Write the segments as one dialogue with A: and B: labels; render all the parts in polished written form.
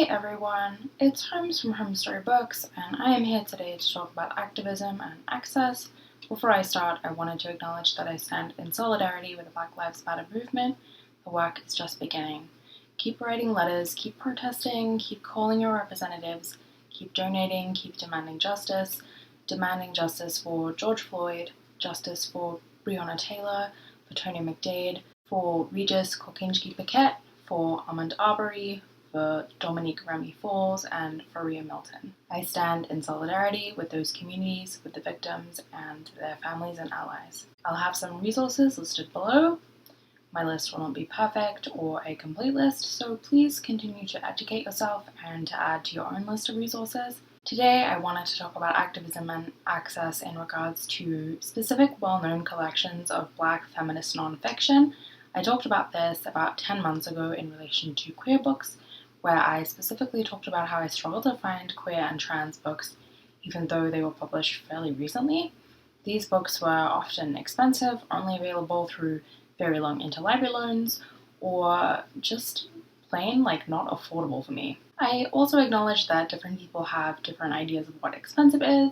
A: Hey everyone, it's Holmes from Homestorybooks, and I am here today to talk about activism and access. Before I start, I wanted to acknowledge that I stand in solidarity with the Black Lives Matter movement. The work is just beginning. Keep writing letters, keep protesting, keep calling your representatives, keep donating, keep demanding justice for George Floyd, justice for Breonna Taylor, for Tony McDade, for Regis Kokinski-Paquette, for Ahmaud Arbery, for Dominique Remy Falls, and for Ria Milton. I stand in solidarity with those communities, with the victims, and their families and allies. I'll have some resources listed below. My list will not be perfect or a complete list, so please continue to educate yourself and to add to your own list of resources. Today, I wanted to talk about activism and access in regards to specific well-known collections of Black feminist nonfiction. I talked about this about 10 months ago in relation to queer books, where I specifically talked about how I struggle to find queer and trans books, even though they were published fairly recently. These books were often expensive, only available through very long interlibrary loans, or just plain not affordable for me. I also acknowledge that different people have different ideas of what expensive is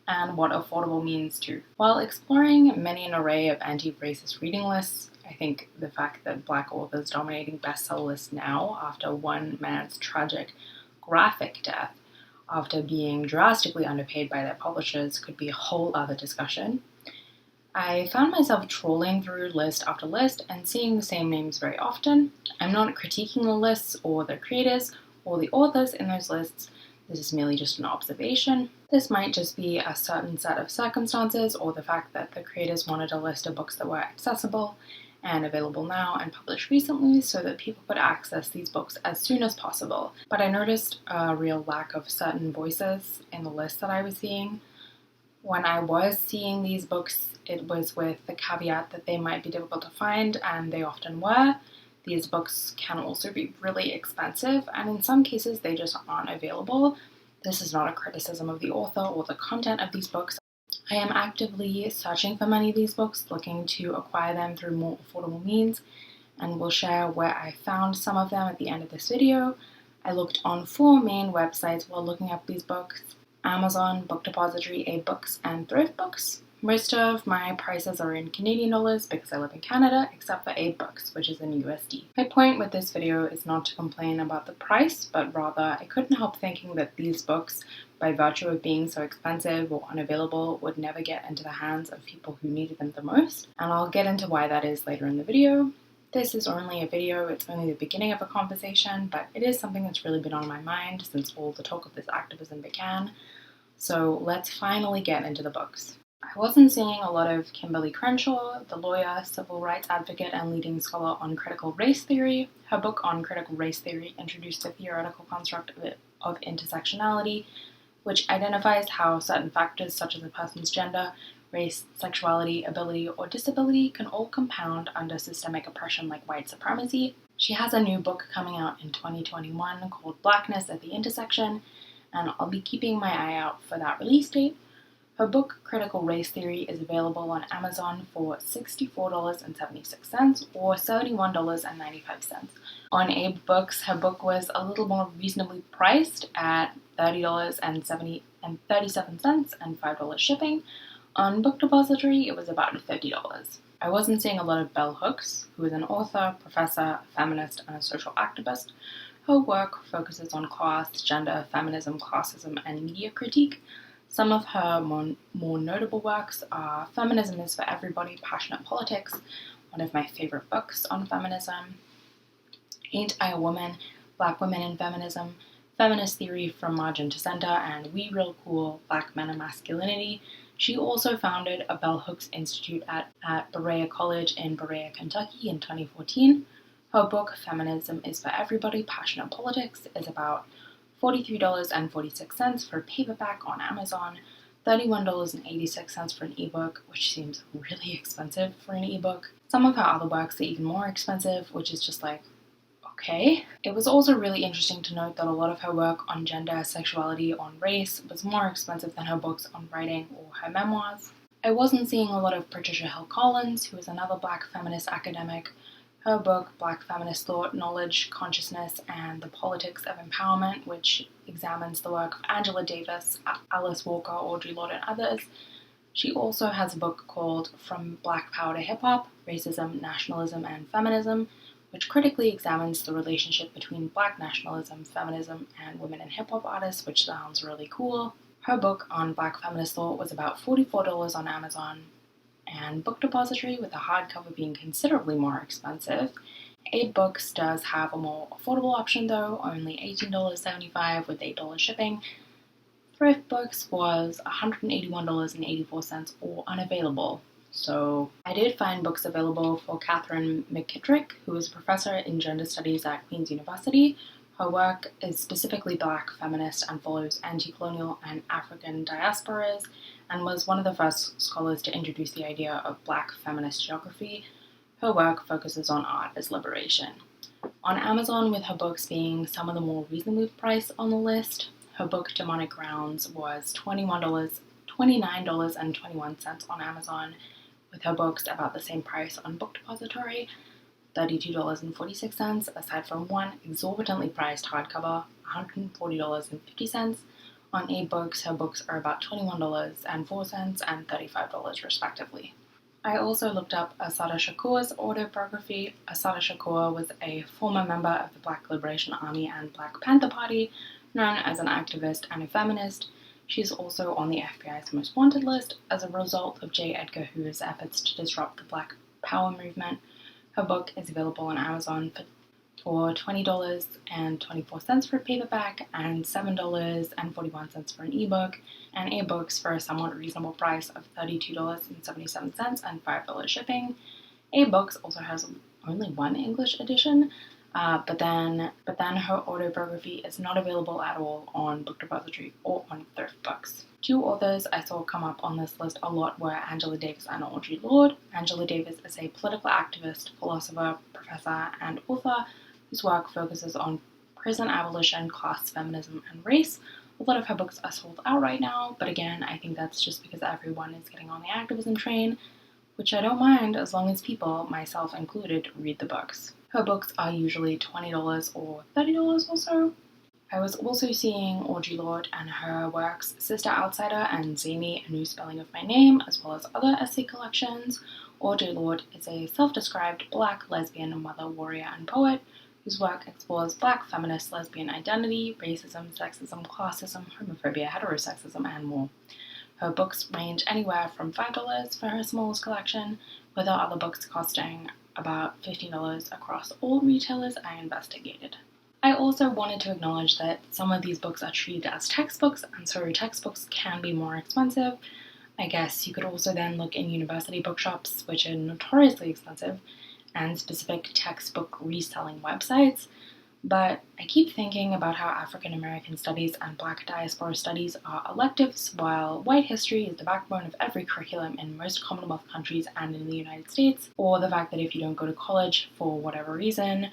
A: and what affordable means too. While exploring many an array of anti-racist reading lists, I think the fact that Black authors dominating bestseller lists now after one man's tragic, graphic death after being drastically underpaid by their publishers could be a whole other discussion. I found myself trawling through list after list and seeing the same names very often. I'm not critiquing the lists or the creators or the authors in those lists. This is merely just an observation. This might just be a certain set of circumstances or the fact that the creators wanted a list of books that were accessible and available now and published recently so that people could access these books as soon as possible. But I noticed a real lack of certain voices in the list that I was seeing. When I was seeing these books, it was with the caveat that they might be difficult to find, and they often were. These books can also be really expensive, and in some cases they just aren't available. This is not a criticism of the author or the content of these books. I am actively searching for many of these books, looking to acquire them through more affordable means, and will share where I found some of them at the end of this video. I looked on 4 main websites while looking up these books: Amazon, Book Depository, ebooks, and Thrift Books. Most of my prices are in Canadian dollars because I live in Canada, except for ebooks, which is in USD. My point with this video is not to complain about the price, but rather I couldn't help thinking that these books, by virtue of being so expensive or unavailable, would never get into the hands of people who needed them the most, and I'll get into why that is later in the video. This is only a video, it's only the beginning of a conversation, but it is something that's really been on my mind since all the talk of this activism began. So let's finally get into the books. I wasn't seeing a lot of Kimberle Crenshaw, the lawyer, civil rights advocate, and leading scholar on critical race theory. Her book on critical race theory introduced the theoretical construct of intersectionality, which identifies how certain factors such as a person's gender, race, sexuality, ability, or disability can all compound under systemic oppression like white supremacy. She has a new book coming out in 2021 called Blackness at the Intersection, and I'll be keeping my eye out for that release date. Her book, Critical Race Theory, is available on Amazon for $64.76 or $71.95. On ebooks, her book was a little more reasonably priced at $30.37 and $5 shipping. On Book Depository, it was about $50. I wasn't seeing a lot of Bell Hooks, who is an author, professor, a feminist, and a social activist. Her work focuses on class, gender, feminism, classism, and media critique. Some of her more notable works are Feminism is for Everybody, Passionate Politics, one of my favorite books on feminism, Ain't I a Woman? Black Women in Feminism, Feminist Theory from Margin to Center, and We Real Cool, Black Men and Masculinity. She also founded a Bell Hooks Institute at Berea College in Berea, Kentucky in 2014. Her book, Feminism is for Everybody, Passionate Politics, is about $43.46 for paperback on Amazon, $31.86 for an ebook, which seems really expensive for an ebook. Some of her other works are even more expensive, which is just okay. It was also really interesting to note that a lot of her work on gender, sexuality, on race was more expensive than her books on writing or her memoirs. I wasn't seeing a lot of Patricia Hill Collins, who is another Black feminist academic Her book, Black Feminist Thought, Knowledge, Consciousness, and the Politics of Empowerment, which examines the work of Angela Davis, Alice Walker, Audre Lorde, and others. She also has a book called From Black Power to Hip Hop, Racism, Nationalism, and Feminism, which critically examines the relationship between Black nationalism, feminism, and women in hip hop artists, which sounds really cool. Her book on Black Feminist Thought was about $44 on Amazon and Book Depository, with the hardcover being considerably more expensive. Ebooks does have a more affordable option though, only $18.75 with $8 shipping. Thrift Books was $181.84 or unavailable. So I did find books available for Catherine McKittrick, who is a professor in gender studies at Queen's University. Her work is specifically Black feminist and follows anti-colonial and African diasporas, and was one of the first scholars to introduce the idea of Black feminist geography. Her work focuses on art as liberation. On Amazon, with her books being some of the more reasonably priced on the list, her book Demonic Grounds was $29.21 on Amazon, with her books about the same price on Book Depository, $32.46, aside from one exorbitantly priced hardcover, $140.50. On ebooks, her books are about $21.04 and $35 respectively. I also looked up Assata Shakur's autobiography. Assata Shakur was a former member of the Black Liberation Army and Black Panther Party, known as an activist and a feminist. She is also on the FBI's most wanted list as a result of J. Edgar Hoover's efforts to disrupt the Black Power movement. Her book is available on Amazon for $20.24 for a paperback and $7.41 for an ebook, and ebooks for a somewhat reasonable price of $32.77 and $5 shipping. Ebooks also has only one English edition, but then her autobiography is not available at all on Book Depository or on Thrift Books. Two authors I saw come up on this list a lot were Angela Davis and Audre Lorde. Angela Davis is a political activist, philosopher, professor, and author whose work focuses on prison abolition, class, feminism, and race. A lot of her books are sold out right now, but again, I think that's just because everyone is getting on the activism train, which I don't mind as long as people, myself included, read the books. Her books are usually $20 or $30 or so. I was also seeing Audre Lorde and her works Sister Outsider and Zamy, A New Spelling of My Name, as well as other essay collections. Audre Lorde is a self-described Black lesbian mother, warrior, and poet whose work explores Black feminist lesbian identity, racism, sexism, classism, homophobia, heterosexism, and more. Her books range anywhere from $5 for her smallest collection, with her other books costing about $15 across all retailers I investigated. I also wanted to acknowledge that some of these books are treated as textbooks, and so textbooks can be more expensive. I guess you could also then look in university bookshops, which are notoriously expensive, and specific textbook reselling websites. But I keep thinking about how African American studies and Black diaspora studies are electives, while white history is the backbone of every curriculum in most Commonwealth countries and in the United States, or the fact that if you don't go to college for whatever reason,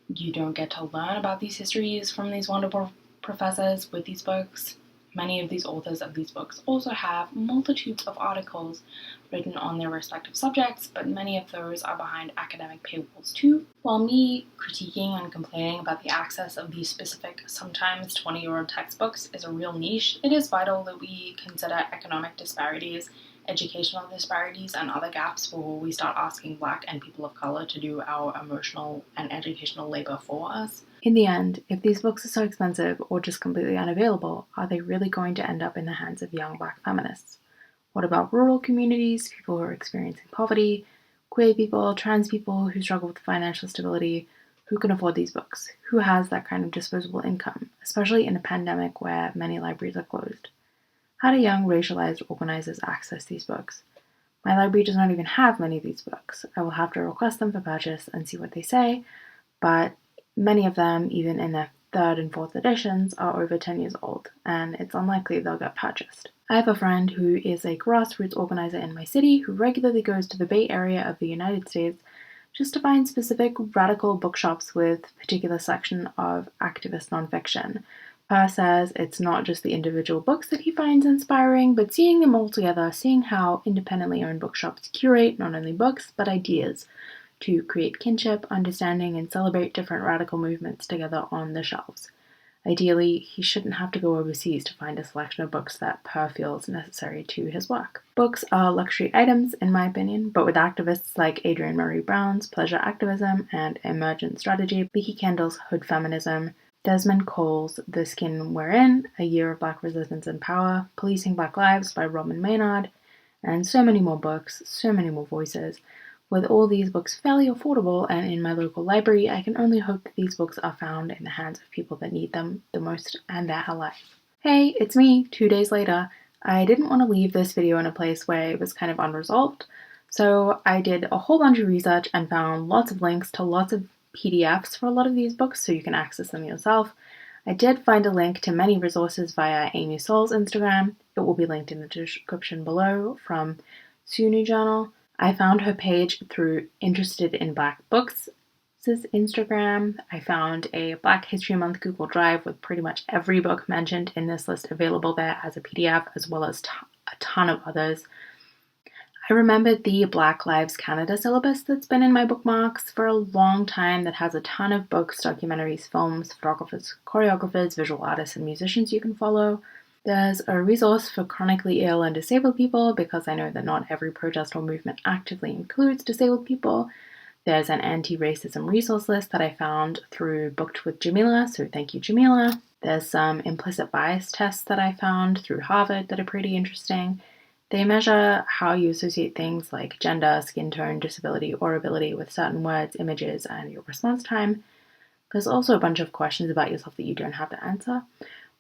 A: you don't get to learn about these histories from these wonderful professors with these books. Many of these authors of these books also have multitudes of articles written on their respective subjects, but many of those are behind academic paywalls too. While me critiquing and complaining about the access of these specific, sometimes 20-euro textbooks is a real niche, it is vital that we consider economic disparities, educational disparities, and other gaps before we start asking Black and people of color to do our emotional and educational labor for us. In the end, if these books are so expensive or just completely unavailable, are they really going to end up in the hands of young Black feminists? What about rural communities, people who are experiencing poverty, queer people, trans people who struggle with financial stability? Who can afford these books? Who has that kind of disposable income, especially in a pandemic where many libraries are closed? How do young racialized organizers access these books? My library does not even have many of these books. I will have to request them for purchase and see what they say, but many of them, even in their third and fourth editions, are over 10 years old, and it's unlikely they'll get purchased. I have a friend who is a grassroots organizer in my city who regularly goes to the Bay Area of the United States just to find specific radical bookshops with a particular section of activist nonfiction. Per says it's not just the individual books that he finds inspiring, but seeing them all together, seeing how independently owned bookshops curate not only books, but ideas. to create kinship, understanding, and celebrate different radical movements together on the shelves. Ideally, he shouldn't have to go overseas to find a selection of books that Per feels necessary to his work. Books are luxury items, in my opinion, but with activists like Adrienne Maree Brown's Pleasure Activism and Emergent Strategy, Vicky Kendall's Hood Feminism, Desmond Cole's The Skin We're In, A Year of Black Resistance and Power, Policing Black Lives by Robin Maynard, and so many more books, so many more voices. With all these books fairly affordable and in my local library, I can only hope that these books are found in the hands of people that need them the most and their allies. Hey, it's me, 2 days later. I didn't want to leave this video in a place where it was kind of unresolved, so I did a whole bunch of research and found lots of links to lots of PDFs for a lot of these books so you can access them yourself. I did find a link to many resources via Amy Soul's Instagram. It will be linked in the description below from SUNY Journal. I found her page through Interested in Black Books' Instagram. I found a Black History Month Google Drive with pretty much every book mentioned in this list available there as a PDF, as well as a ton of others. I remembered the Black Lives Canada syllabus that's been in my bookmarks for a long time that has a ton of books, documentaries, films, photographers, choreographers, visual artists, and musicians you can follow. There's a resource for chronically ill and disabled people because I know that not every protest or movement actively includes disabled people. There's an anti-racism resource list that I found through Booked with Jamila, so thank you, Jamila. There's some implicit bias tests that I found through Harvard that are pretty interesting. They measure how you associate things like gender, skin tone, disability, or ability with certain words, images, and your response time. There's also a bunch of questions about yourself that you don't have to answer.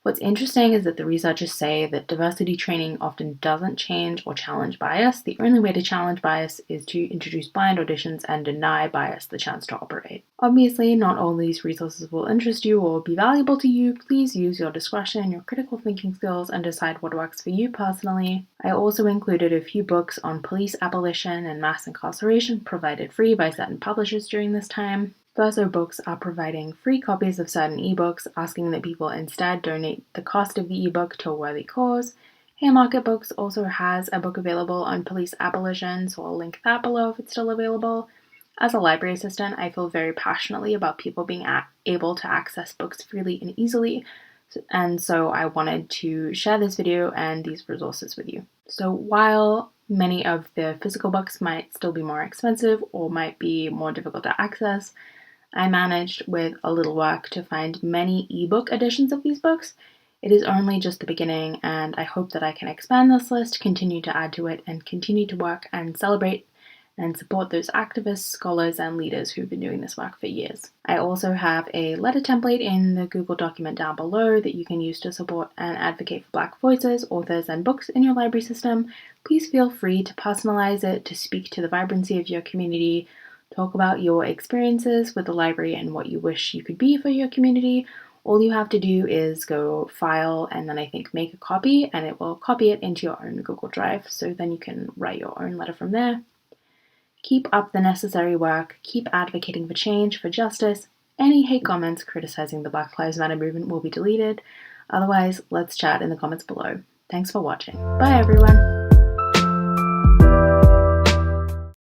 A: What's interesting is that the researchers say that diversity training often doesn't change or challenge bias. The only way to challenge bias is to introduce blind auditions and deny bias the chance to operate. Obviously, not all these resources will interest you or be valuable to you. Please use your discretion, your critical thinking skills, and decide what works for you personally. I also included a few books on police abolition and mass incarceration provided free by certain publishers during this time. Verso Books are providing free copies of certain ebooks, asking that people instead donate the cost of the ebook to a worthy cause. Haymarket Books also has a book available on police abolition, so I'll link that below if it's still available. As a library assistant, I feel very passionately about people being able to access books freely and easily, and so I wanted to share this video and these resources with you. So while many of the physical books might still be more expensive or might be more difficult to access, I managed with a little work to find many ebook editions of these books. It is only just the beginning, and I hope that I can expand this list, continue to add to it, and continue to work and celebrate and support those activists, scholars, and leaders who've been doing this work for years. I also have a letter template in the Google document down below that you can use to support and advocate for Black voices, authors, and books in your library system. Please feel free to personalize it to speak to the vibrancy of your community. Talk about your experiences with the library and what you wish you could be for your community. All you have to do is go file and then I think make a copy, and it will copy it into your own Google Drive, so then you can write your own letter from there. Keep up the necessary work, keep advocating for change, for justice. Any hate comments criticizing the Black Lives Matter movement will be deleted. Otherwise, let's chat in the comments below. Thanks for watching. Bye everyone!